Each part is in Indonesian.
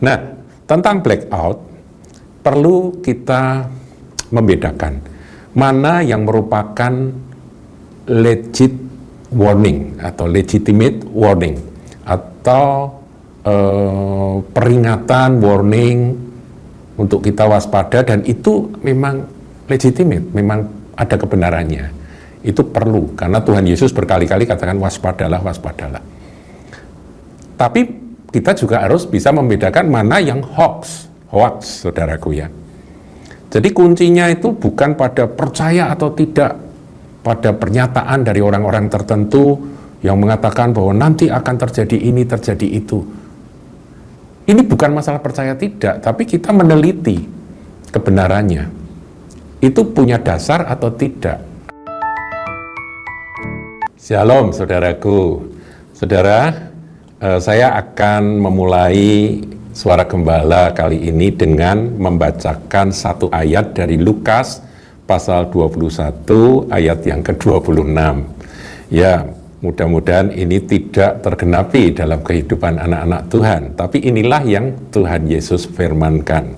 Nah, tentang blackout, perlu kita membedakan mana yang merupakan legit warning atau legitimate warning atau peringatan, warning untuk kita waspada, dan itu memang legitimate, memang ada kebenarannya. Itu perlu, karena Tuhan Yesus berkali-kali katakan waspadalah, waspadalah. Tapi kita juga harus bisa membedakan mana yang hoax, saudaraku ya. Jadi kuncinya itu bukan pada percaya atau tidak pada pernyataan dari orang-orang tertentu yang mengatakan bahwa nanti akan terjadi ini, terjadi itu. Ini bukan masalah percaya tidak, tapi kita meneliti kebenarannya. Itu punya dasar atau tidak. Shalom saudaraku. Saudara, saya akan memulai Suara Gembala kali ini dengan membacakan satu ayat dari Lukas pasal 21 ayat yang ke-26. Ya, mudah-mudahan ini tidak tergenapi dalam kehidupan anak-anak Tuhan, tapi inilah yang Tuhan Yesus firmankan.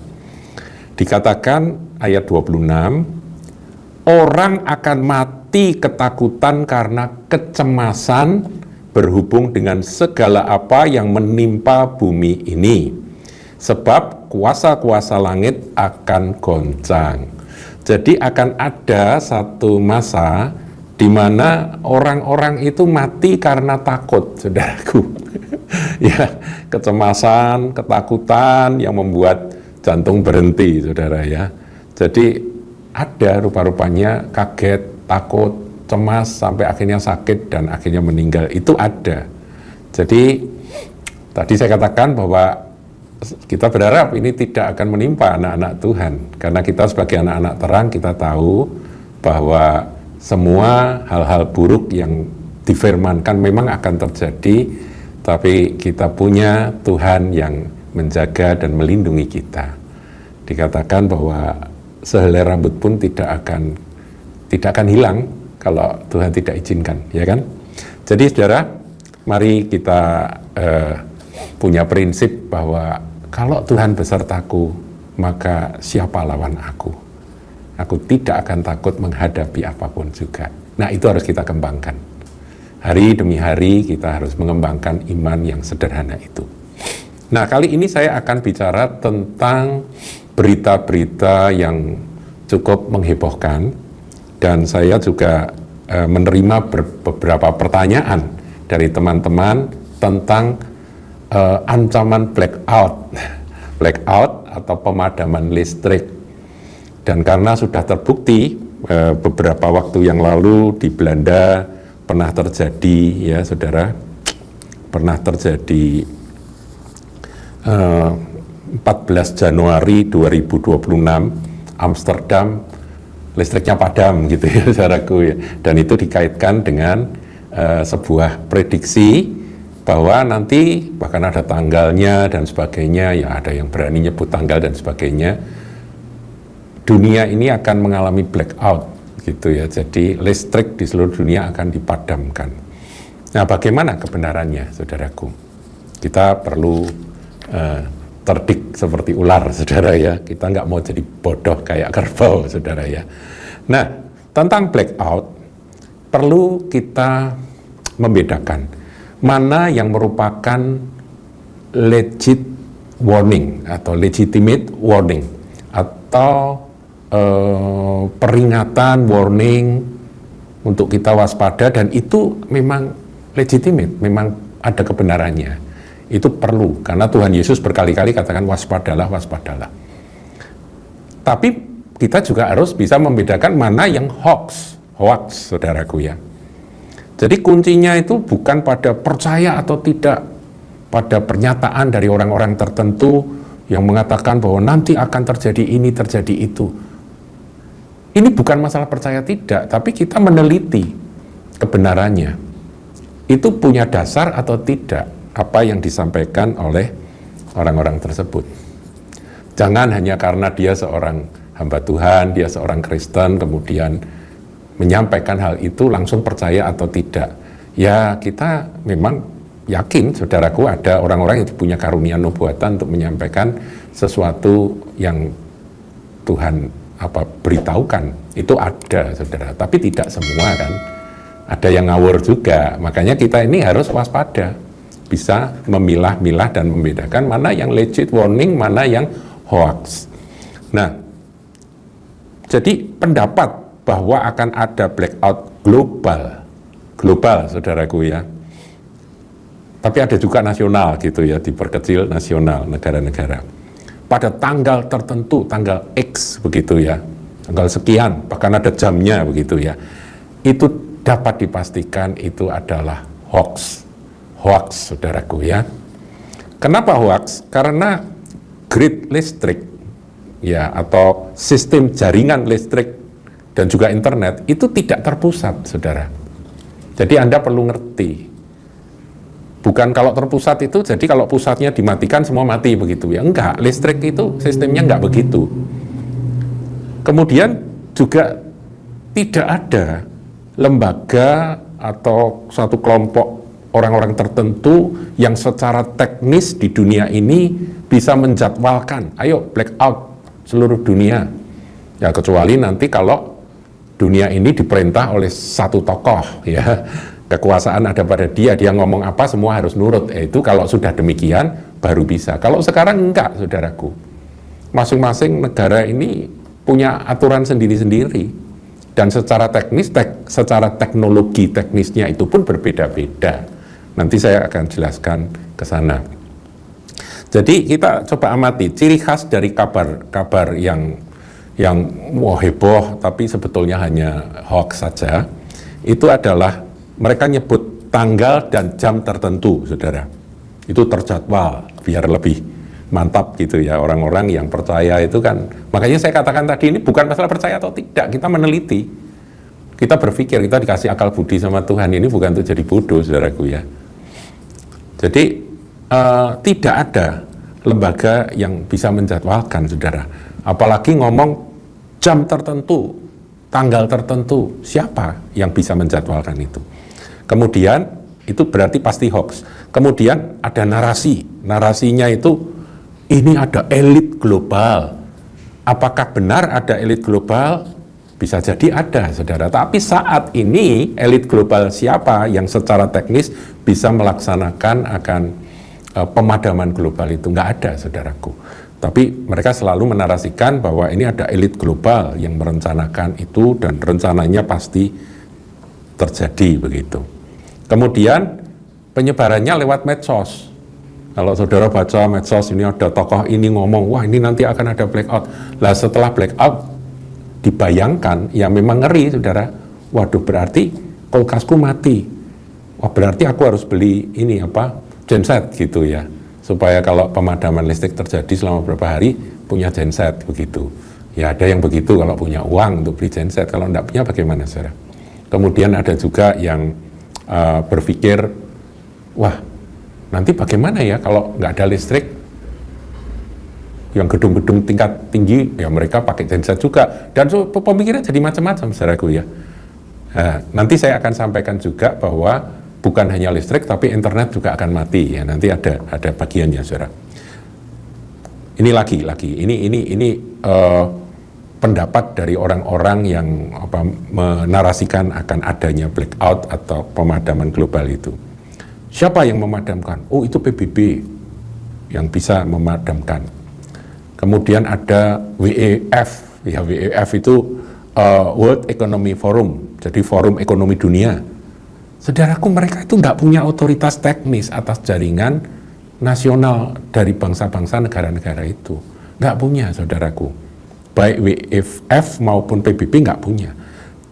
Dikatakan ayat 26, orang akan mati ketakutan karena kecemasan berhubung dengan segala apa yang menimpa bumi ini, sebab kuasa-kuasa langit akan goncang. Jadi akan ada satu masa di mana orang-orang itu mati karena takut, saudaraku. Ya, kecemasan, ketakutan yang membuat jantung berhenti, saudara ya. Jadi ada rupa-rupanya kaget, takut, cemas, sampai akhirnya sakit dan akhirnya meninggal. Itu ada. Jadi tadi saya katakan bahwa kita berharap ini tidak akan menimpa anak-anak Tuhan, karena kita sebagai anak-anak terang, kita tahu bahwa semua hal-hal buruk yang difirmankan memang akan terjadi, tapi kita punya Tuhan yang menjaga dan melindungi kita. Dikatakan bahwa sehelai rambut pun tidak akan hilang kalau Tuhan tidak izinkan, ya kan? Jadi saudara, mari kita punya prinsip bahwa kalau Tuhan besertaku, maka siapa lawan aku? Aku tidak akan takut menghadapi apapun juga. Nah, itu harus kita kembangkan. Hari demi hari kita harus mengembangkan iman yang sederhana itu. Nah, kali ini saya akan bicara tentang berita-berita yang cukup menghebohkan, dan saya juga menerima beberapa pertanyaan dari teman-teman tentang ancaman blackout atau pemadaman listrik. Dan karena sudah terbukti beberapa waktu yang lalu di Belanda pernah terjadi, ya saudara, pernah terjadi 14 Januari 2026 Amsterdam listriknya padam gitu ya saudaraku ya. Dan itu dikaitkan dengan sebuah prediksi bahwa nanti bahkan ada tanggalnya dan sebagainya, ya ada yang berani nyebut tanggal dan sebagainya. Dunia ini akan mengalami blackout gitu ya. Jadi listrik di seluruh dunia akan dipadamkan. Nah, bagaimana kebenarannya, saudaraku? Kita perlu terdik seperti ular, saudara ya. Kita nggak mau jadi bodoh kayak kerbau, saudara ya. Nah, tentang blackout perlu kita membedakan mana yang merupakan legit warning atau legitimate warning atau peringatan, warning untuk kita waspada, dan itu memang legitimate, memang ada kebenarannya. Itu perlu, karena Tuhan Yesus berkali-kali katakan waspadalah, waspadalah. Tapi kita juga harus bisa membedakan mana yang hoax, saudaraku ya. Jadi kuncinya itu bukan pada percaya atau tidak pada pernyataan dari orang-orang tertentu yang mengatakan bahwa nanti akan terjadi ini, terjadi itu. Ini bukan masalah percaya tidak, tapi kita meneliti kebenarannya. Itu punya dasar atau tidak apa yang disampaikan oleh orang-orang tersebut. Jangan hanya karena dia seorang hamba Tuhan, dia seorang Kristen, kemudian menyampaikan hal itu langsung percaya atau tidak. Ya, kita memang yakin, saudaraku, ada orang-orang yang punya karunia nubuatan untuk menyampaikan sesuatu yang Tuhan beritahukan. Itu ada, saudara, tapi tidak semua kan. Ada yang ngawur juga, makanya kita ini harus waspada, bisa memilah-milah dan membedakan mana yang legit warning, mana yang hoax. Nah, jadi pendapat bahwa akan ada blackout global, saudaraku ya. Tapi ada juga nasional gitu ya, diperkecil nasional negara-negara. Pada tanggal tertentu, tanggal X begitu ya, tanggal sekian, bahkan ada jamnya begitu ya. Itu dapat dipastikan itu adalah hoax, saudaraku ya. Kenapa hoax? Karena grid listrik ya, atau sistem jaringan listrik dan juga internet itu tidak terpusat, saudara. Jadi Anda perlu ngerti. Bukan kalau terpusat itu, jadi kalau pusatnya dimatikan semua mati begitu ya. Enggak, listrik itu sistemnya enggak begitu. Kemudian juga tidak ada lembaga atau suatu kelompok orang-orang tertentu yang secara teknis di dunia ini bisa menjadwalkan, ayo blackout seluruh dunia. Ya kecuali nanti kalau dunia ini diperintah oleh satu tokoh ya. Kekuasaan ada pada dia ngomong apa semua harus nurut. Itu kalau sudah demikian baru bisa. Kalau sekarang enggak, saudaraku. Masing-masing negara ini punya aturan sendiri-sendiri. Dan secara teknis, secara teknologi teknisnya itu pun berbeda-beda. Nanti saya akan jelaskan ke sana. Jadi kita coba amati ciri khas dari kabar yang heboh tapi sebetulnya hanya hoax saja. Itu adalah mereka nyebut tanggal dan jam tertentu, saudara. Itu terjadwal, biar lebih mantap gitu ya, orang-orang yang percaya itu kan. Makanya saya katakan tadi, ini bukan masalah percaya atau tidak, kita meneliti. Kita berpikir, kita dikasih akal budi sama Tuhan, ini bukan untuk jadi bodoh, saudaraku ya. Jadi, tidak ada lembaga yang bisa menjadwalkan, saudara. Apalagi ngomong jam tertentu, tanggal tertentu, siapa yang bisa menjadwalkan itu? Kemudian itu berarti pasti hoax. Kemudian ada narasinya itu ini ada elit global. Apakah benar ada elit global? Bisa jadi ada, saudara. Tapi saat ini elit global siapa yang secara teknis bisa melaksanakan akan pemadaman global itu? Nggak ada, saudaraku. Tapi mereka selalu menarasikan bahwa ini ada elit global yang merencanakan itu dan rencananya pasti terjadi begitu. Kemudian penyebarannya lewat medsos. Kalau saudara baca medsos, ini ada tokoh ini ngomong, wah ini nanti akan ada blackout. Lah setelah blackout dibayangkan, ya memang ngeri, saudara. Waduh, berarti kulkasku mati. Wah berarti aku harus beli ini genset gitu ya, supaya kalau pemadaman listrik terjadi selama beberapa hari punya genset begitu. Ya ada yang begitu kalau punya uang untuk beli genset. Kalau enggak punya bagaimana, saudara? Kemudian ada juga yang berpikir, wah nanti bagaimana ya kalau nggak ada listrik, yang gedung-gedung tingkat tinggi ya mereka pakai genset juga, dan pemikiran jadi macam-macam, saudaraku ya. Nanti saya akan sampaikan juga bahwa bukan hanya listrik tapi internet juga akan mati ya, nanti ada bagiannya, saudara. Ini ini pendapat dari orang-orang yang menarasikan akan adanya blackout atau pemadaman global itu. Siapa yang memadamkan? Oh, itu PBB yang bisa memadamkan. Kemudian ada WEF, ya WEF itu World Economic Forum, jadi forum ekonomi dunia. Saudaraku, mereka itu nggak punya otoritas teknis atas jaringan nasional dari bangsa-bangsa negara-negara itu. Nggak punya, saudaraku. Baik WEF maupun PBB nggak punya.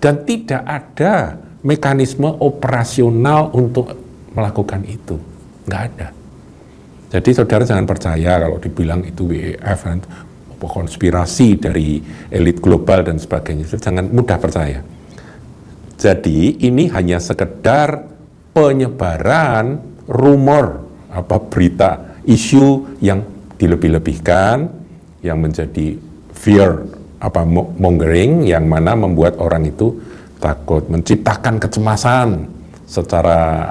Dan tidak ada mekanisme operasional untuk melakukan itu. Nggak ada. Jadi saudara jangan percaya kalau dibilang itu WEF, konspirasi dari elit global dan sebagainya. Jangan mudah percaya. Jadi ini hanya sekedar penyebaran rumor, berita, isu yang dilebih-lebihkan, yang menjadi fear mongering, yang mana membuat orang itu takut, menciptakan kecemasan secara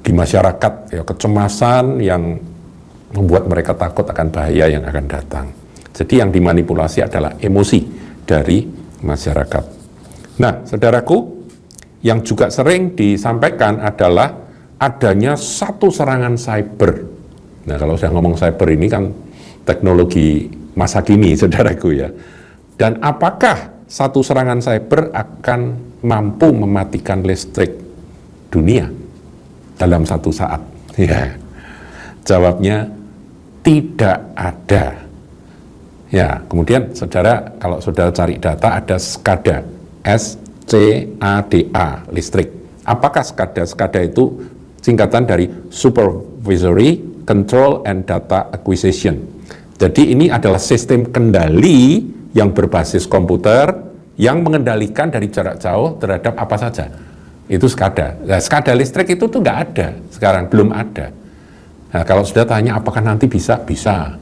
bagi masyarakat ya, kecemasan yang membuat mereka takut akan bahaya yang akan datang. Jadi yang dimanipulasi adalah emosi dari masyarakat. Nah, saudaraku, yang juga sering disampaikan adalah adanya satu serangan cyber. Nah, kalau saya ngomong cyber ini kan teknologi masa kini, saudaraku ya. Dan apakah satu serangan cyber akan mampu mematikan listrik dunia dalam satu saat? Ya, jawabnya tidak ada. Ya, kemudian saudara, kalau saudara cari data ada SCADA, SCADA, listrik. Apakah SCADA? SCADA itu singkatan dari Supervisory Control and Data Acquisition. Jadi ini adalah sistem kendali yang berbasis komputer yang mengendalikan dari jarak jauh terhadap apa saja. Itu SCADA. Nah, SCADA listrik itu tuh nggak ada sekarang, belum ada. Nah, kalau sudah tanya apakah nanti bisa? Bisa.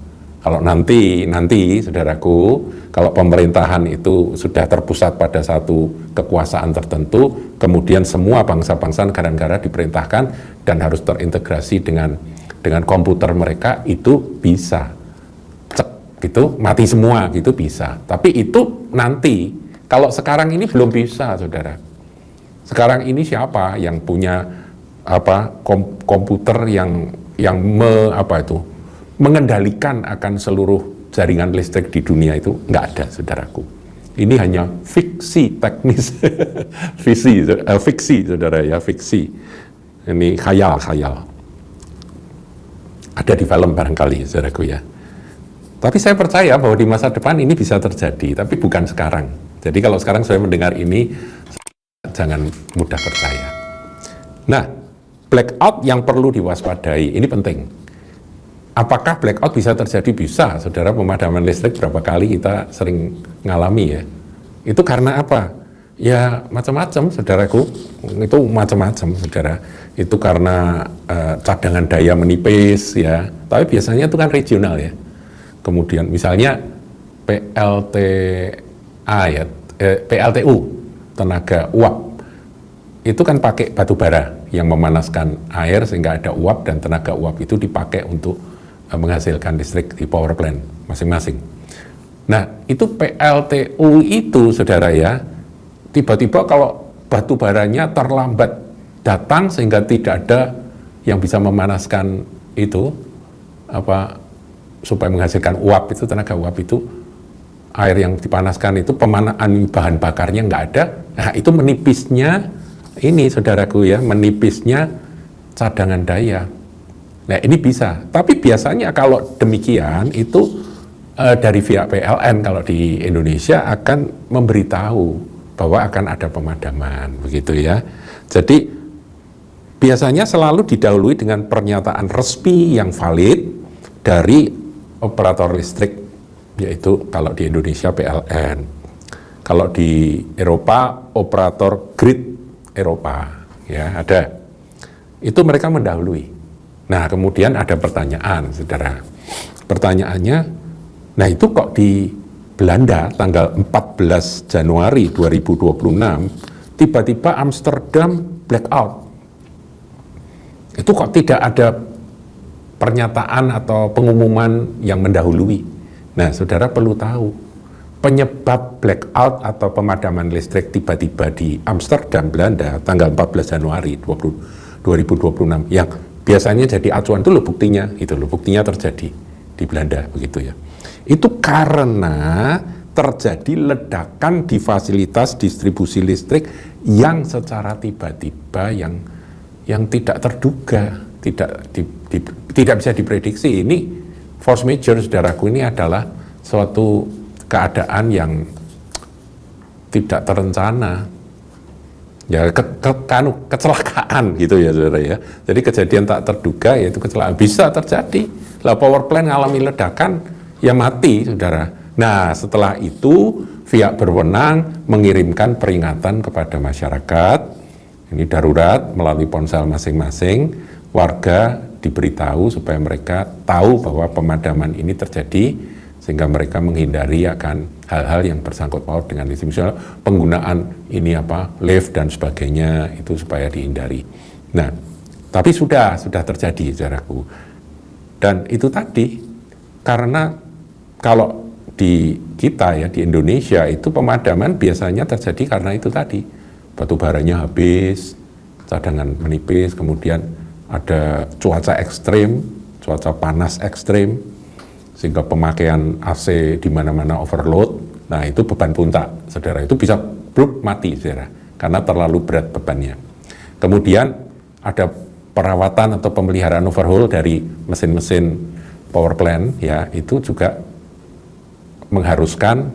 Kalau nanti saudaraku, kalau pemerintahan itu sudah terpusat pada satu kekuasaan tertentu, kemudian semua bangsa-bangsa negara-negara diperintahkan dan harus terintegrasi dengan komputer mereka, itu bisa. Cek gitu, mati semua gitu bisa. Tapi itu nanti, kalau sekarang ini belum bisa, saudara. Sekarang ini siapa yang punya komputer yang mengendalikan akan seluruh jaringan listrik di dunia? Itu nggak ada, saudaraku. Ini hanya fiksi teknis, fiksi, saudara ya, fiksi. Ini khayal. Ada di film barangkali, saudaraku ya. Tapi saya percaya bahwa di masa depan ini bisa terjadi, tapi bukan sekarang. Jadi kalau sekarang saya mendengar ini, jangan mudah percaya. Nah, blackout yang perlu diwaspadai, ini penting. Apakah blackout bisa terjadi? Bisa, saudara. Pemadaman listrik berapa kali kita sering ngalami ya. Itu karena apa? Ya macam-macam, saudaraku. Itu macam-macam, saudara. Itu karena cadangan daya menipis ya. Tapi biasanya itu kan regional ya. Kemudian misalnya PLTU, tenaga uap. Itu kan pakai batu bara yang memanaskan air sehingga ada uap, dan tenaga uap itu dipakai untuk menghasilkan listrik di power plant masing-masing. Nah, itu PLTU itu, saudara ya, tiba-tiba kalau batu baranya terlambat datang sehingga tidak ada yang bisa memanaskan itu, supaya menghasilkan uap itu, tenaga uap itu, air yang dipanaskan itu, pemanaan bahan bakarnya nggak ada. Nah, itu menipisnya ini, saudaraku ya, menipisnya cadangan daya. Nah, ini bisa, tapi biasanya kalau demikian itu dari pihak PLN kalau di Indonesia akan memberitahu bahwa akan ada pemadaman, begitu ya. Jadi biasanya selalu didahului dengan pernyataan resmi yang valid dari operator listrik, yaitu kalau di Indonesia PLN, kalau di Eropa operator grid Eropa, ya ada. Itu mereka mendahului. Nah, kemudian ada pertanyaan, saudara. Pertanyaannya, nah itu kok di Belanda tanggal 14 Januari 2026 tiba-tiba Amsterdam blackout? Itu kok tidak ada pernyataan atau pengumuman yang mendahului? Nah, saudara perlu tahu, penyebab blackout atau pemadaman listrik tiba-tiba di Amsterdam, Belanda tanggal 14 Januari 2026 yang biasanya jadi acuan, itu loh buktinya, buktinya terjadi di Belanda, begitu ya. Itu karena terjadi ledakan di fasilitas distribusi listrik yang secara tiba-tiba yang tidak terduga, tidak bisa diprediksi. Ini force majeure, saudaraku, ini adalah suatu keadaan yang tidak terencana. Ya, kecelakaan gitu ya, saudara ya. Jadi kejadian tak terduga, yaitu kecelakaan, bisa terjadi. Lah power plant ngalami ledakan, ya mati, saudara. Nah, setelah itu pihak berwenang mengirimkan peringatan kepada masyarakat. Ini darurat melalui ponsel masing-masing. Warga diberitahu supaya mereka tahu bahwa pemadaman ini terjadi, sehingga mereka menghindari akan hal-hal yang bersangkut paut dengan listrik. Misalnya penggunaan lift dan sebagainya, itu supaya dihindari. Nah, Tapi sudah terjadi, saudaraku. Dan itu tadi, karena kalau di kita ya, di Indonesia itu pemadaman biasanya terjadi karena itu tadi. Batu baranya habis, cadangan menipis, kemudian ada cuaca ekstrim, cuaca panas ekstrim, sehingga pemakaian AC di mana-mana overload. Nah, itu beban puncak, saudara. Itu bisa bluk mati, saudara, karena terlalu berat bebannya. Kemudian ada perawatan atau pemeliharaan overhaul dari mesin-mesin power plant, ya, itu juga mengharuskan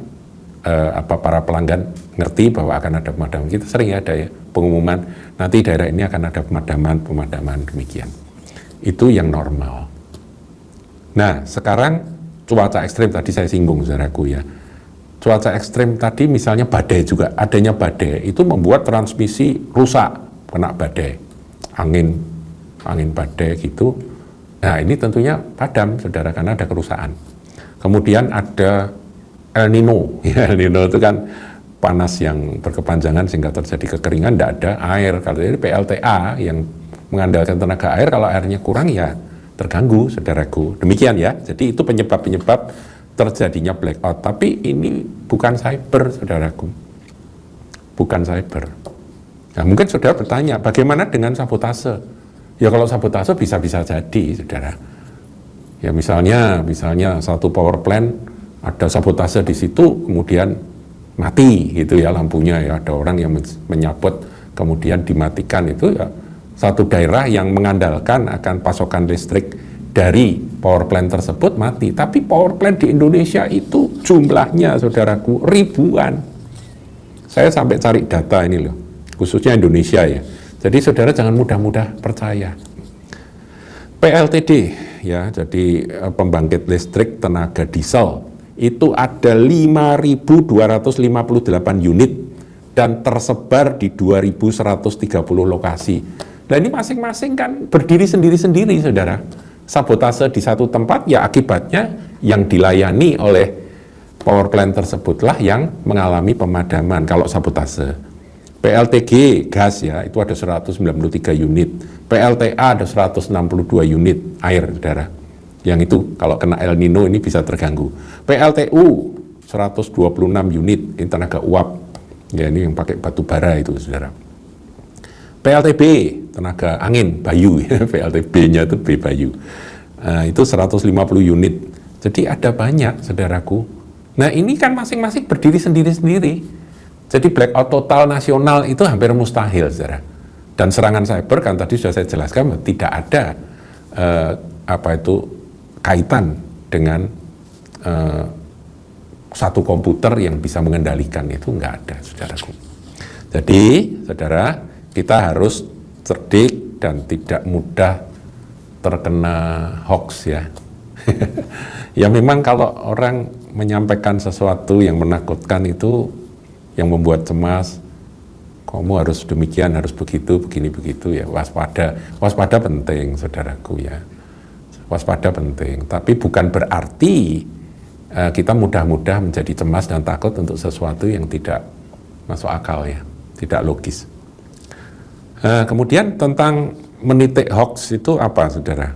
para pelanggan ngerti bahwa akan ada pemadaman. Kita sering ada ya pengumuman, nanti daerah ini akan ada pemadaman demikian. Itu yang normal. Nah, sekarang cuaca ekstrim tadi saya singgung, saudaraku ya. Cuaca ekstrim tadi misalnya badai juga, adanya badai itu membuat transmisi rusak, kena badai, angin badai gitu. Nah, ini tentunya padam, saudara, karena ada kerusakan. Kemudian ada El Nino. El Nino itu kan panas yang berkepanjangan sehingga terjadi kekeringan, tidak ada air. Kalau ini PLTA yang mengandalkan tenaga air, kalau airnya kurang ya terganggu, saudaraku. Demikian ya. Jadi itu penyebab-penyebab terjadinya blackout. Tapi ini bukan cyber, saudaraku. Bukan cyber. Nah, mungkin saudara bertanya, bagaimana dengan sabotase? Ya kalau sabotase bisa-bisa jadi, saudara. Ya misalnya satu power plant ada sabotase di situ, kemudian mati gitu ya lampunya ya, ada orang yang menyabot kemudian dimatikan. Itu ya satu daerah yang mengandalkan akan pasokan listrik dari power plant tersebut mati. Tapi power plant di Indonesia itu jumlahnya, saudaraku, ribuan. Saya sampai cari data ini loh, khususnya Indonesia ya. Jadi saudara jangan mudah-mudah percaya. PLTD ya, jadi pembangkit listrik tenaga diesel itu ada 5.258 unit dan tersebar di 2.130 lokasi. Nah ini masing-masing kan berdiri sendiri-sendiri, saudara. Sabotase di satu tempat ya akibatnya yang dilayani oleh power plant tersebutlah yang mengalami pemadaman kalau sabotase. PLTG gas ya itu ada 193 unit, PLTA ada 162 unit air, saudara. Yang itu kalau kena El Nino ini bisa terganggu. PLTU 126 unit, ini tenaga uap. Ya ini yang pakai batu bara itu, saudara. PLTB tenaga angin Bayu, PLTB-nya itu B Bayu. Itu 150 unit. Jadi ada banyak, saudaraku. Nah ini kan masing-masing berdiri sendiri-sendiri. Jadi blackout total nasional itu hampir mustahil, saudara. Dan serangan cyber kan tadi sudah saya jelaskan tidak ada kaitan dengan satu komputer yang bisa mengendalikan, itu nggak ada, saudaraku. Jadi, saudara, kita harus cerdik dan tidak mudah terkena hoax ya. Ya memang kalau orang menyampaikan sesuatu yang menakutkan itu yang membuat cemas, kamu harus demikian, harus begitu, begini, begitu ya, waspada penting, saudaraku ya, waspada penting, tapi bukan berarti kita mudah-mudah menjadi cemas dan takut untuk sesuatu yang tidak masuk akal ya, tidak logis. Kemudian tentang menitik hoax itu apa, saudara?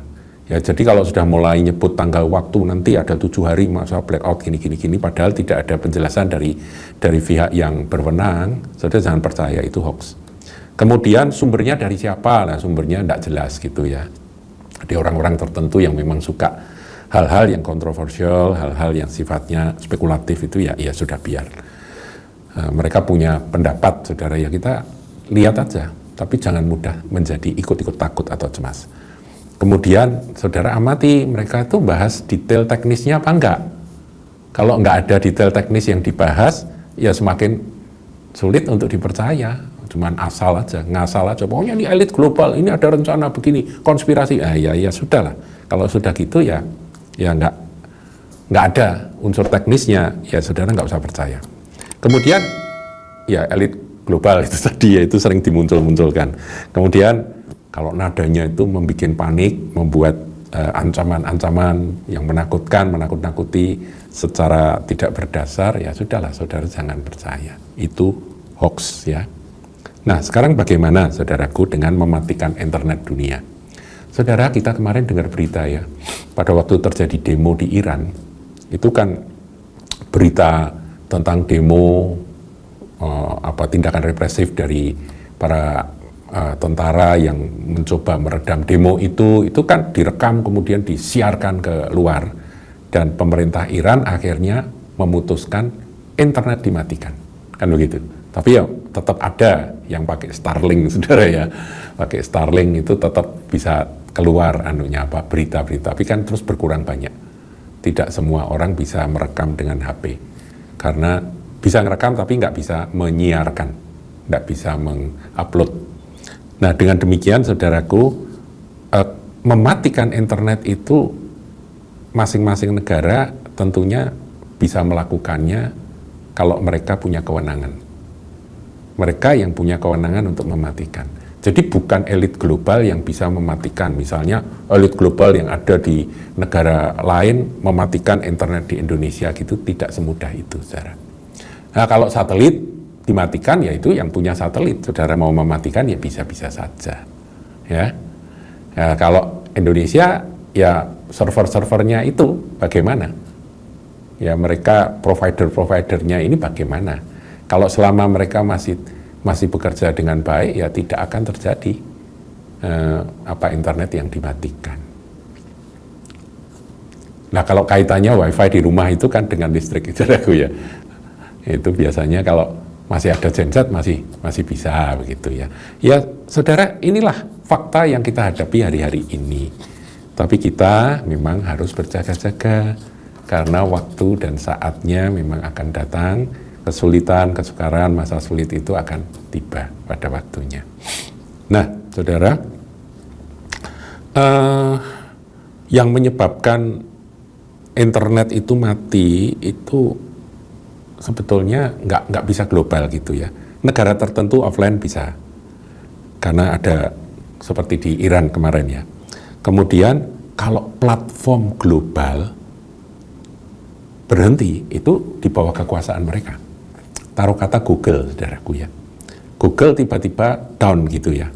Ya jadi kalau sudah mulai nyebut tanggal waktu nanti ada 7 hari masa blackout gini, padahal tidak ada penjelasan dari pihak yang berwenang, saudara jangan percaya itu hoax. Kemudian sumbernya dari siapa? Nah sumbernya tidak jelas gitu ya. Ada orang-orang tertentu yang memang suka hal-hal yang kontroversial, hal-hal yang sifatnya spekulatif itu ya sudah biar. Mereka punya pendapat, saudara, ya kita lihat aja, tapi jangan mudah menjadi ikut-ikut takut atau cemas. Kemudian saudara amati mereka itu bahas detail teknisnya apa enggak. Kalau enggak ada detail teknis yang dibahas, ya semakin sulit untuk dipercaya. Cuman asal aja, ngasal aja. Pokoknya ini elit global, ini ada rencana begini, konspirasi. Ya sudah lah. Kalau sudah gitu ya enggak ada unsur teknisnya, ya saudara enggak usah percaya. Kemudian ya elit global itu tadi ya itu sering dimuncul-munculkan. Kemudian kalau nadanya itu membuat panik, membuat ancaman-ancaman yang menakutkan, menakut-nakuti secara tidak berdasar, ya sudahlah, saudara jangan percaya. Itu hoax ya. Nah, sekarang bagaimana, saudaraku, dengan mematikan internet dunia? Saudara, kita kemarin dengar berita ya, pada waktu terjadi demo di Iran, itu kan berita tentang demo tindakan represif dari para tentara yang mencoba meredam demo itu kan direkam kemudian disiarkan ke luar, dan pemerintah Iran akhirnya memutuskan internet dimatikan, kan begitu. Tapi ya tetap ada yang pakai Starlink, saudara ya, pakai Starlink itu tetap bisa keluar berita-berita, tapi kan terus berkurang banyak. Tidak semua orang bisa merekam dengan HP, karena bisa merekam tapi nggak bisa menyiarkan, nggak bisa mengupload. Nah, dengan demikian, saudaraku, mematikan internet itu masing-masing negara tentunya bisa melakukannya kalau mereka punya kewenangan. Mereka yang punya kewenangan untuk mematikan. Jadi bukan elit global yang bisa mematikan. Misalnya elit global yang ada di negara lain mematikan internet di Indonesia gitu, tidak semudah itu, saudara. Nah, kalau satelit dimatikan, yaitu yang punya satelit. Saudara mau mematikan ya bisa-bisa saja. Ya. Nah, kalau Indonesia ya server-servernya itu bagaimana? Ya mereka provider-providernya ini bagaimana? Kalau selama mereka masih bekerja dengan baik, ya tidak akan terjadi internet yang dimatikan. Nah, kalau kaitannya wifi di rumah itu kan dengan listrik, saudaraku ya. Itu biasanya kalau masih ada genset masih bisa begitu ya. Ya, saudara, inilah fakta yang kita hadapi hari-hari ini. Tapi kita memang harus berjaga-jaga karena waktu dan saatnya memang akan datang. Kesulitan, kesukaran, masa sulit itu akan tiba pada waktunya. Nah, saudara, yang menyebabkan internet itu mati itu sebetulnya nggak bisa global gitu ya. Negara tertentu offline bisa, karena ada seperti di Iran kemarin ya. Kemudian kalau platform global berhenti, itu di bawah kekuasaan mereka. Taruh kata Google, saudaraku ya. Google tiba-tiba down gitu ya.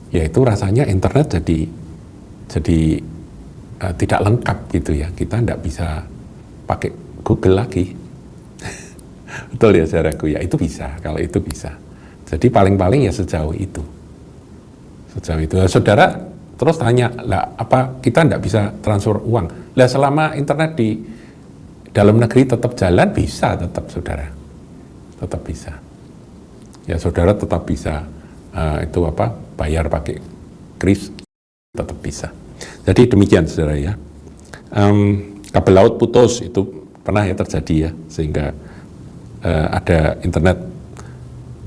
Yaitu rasanya internet jadi tidak lengkap gitu ya. Kita nggak bisa pakai Google lagi. Betul ya, saudaraku ya, itu bisa, kalau itu bisa. Jadi paling-paling ya sejauh itu. Sejauh itu. Saudara terus tanya, lah apa kita enggak bisa transfer uang? Lah selama internet di dalam negeri tetap jalan, bisa tetap, saudara. Tetap bisa. Ya, saudara tetap bisa bayar pakai kris, tetap bisa. Jadi demikian, saudara ya. Kabel laut putus itu pernah ya terjadi ya, sehingga ada internet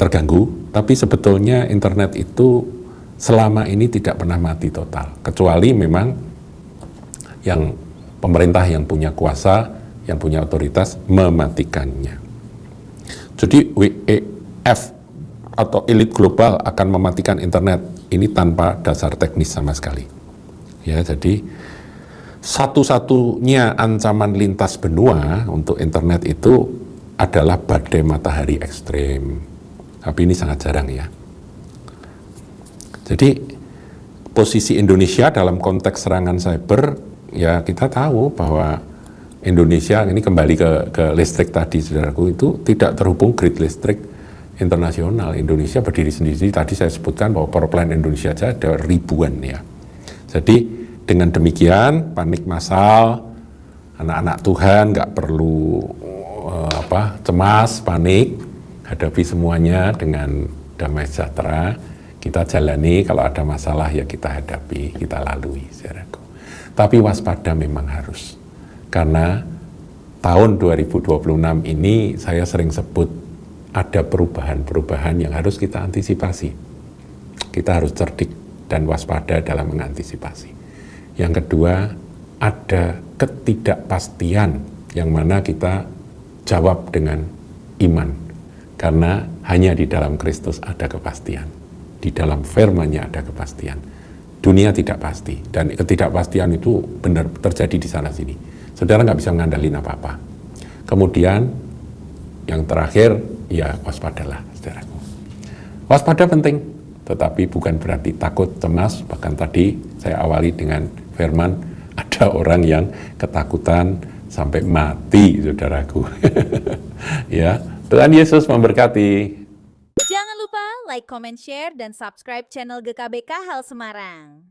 terganggu, tapi sebetulnya internet itu selama ini tidak pernah mati total, kecuali memang yang pemerintah yang punya kuasa, yang punya otoritas mematikannya. Jadi WEF atau elit global akan mematikan internet ini tanpa dasar teknis sama sekali. Ya, jadi satu-satunya ancaman lintas benua untuk internet itu adalah badai matahari ekstrem. Tapi ini sangat jarang ya. Jadi posisi Indonesia dalam konteks serangan cyber, ya kita tahu bahwa Indonesia ini kembali ke listrik tadi, saudaraku, itu tidak terhubung grid listrik internasional. Indonesia berdiri sendiri. Tadi saya sebutkan bahwa power plant Indonesia saja ada ribuan ya. Jadi dengan demikian panik massal, anak-anak Tuhan nggak perlu cemas, panik, hadapi semuanya dengan damai sejahtera. Kita jalani, kalau ada masalah ya kita hadapi, kita lalui, saudaraku. Tapi waspada memang harus, karena tahun 2026 ini saya sering sebut ada perubahan-perubahan yang harus kita antisipasi. Kita harus cerdik dan waspada dalam mengantisipasi. Yang kedua, ada ketidakpastian yang mana kita jawab dengan iman, karena hanya di dalam Kristus ada kepastian, di dalam firman-Nya ada kepastian. Dunia tidak pasti, dan ketidakpastian itu benar terjadi di sana sini. Saudara nggak bisa mengandalkan apa-apa. Kemudian yang terakhir, ya waspadalah, saudaraku. Waspada penting, tetapi bukan berarti takut, cemas. Bahkan tadi saya awali dengan firman, ada orang yang ketakutan sampai mati, saudaraku. Ya, Tuhan Yesus memberkati. Jangan lupa like, comment, share, dan subscribe channel GKBK Hal Semarang.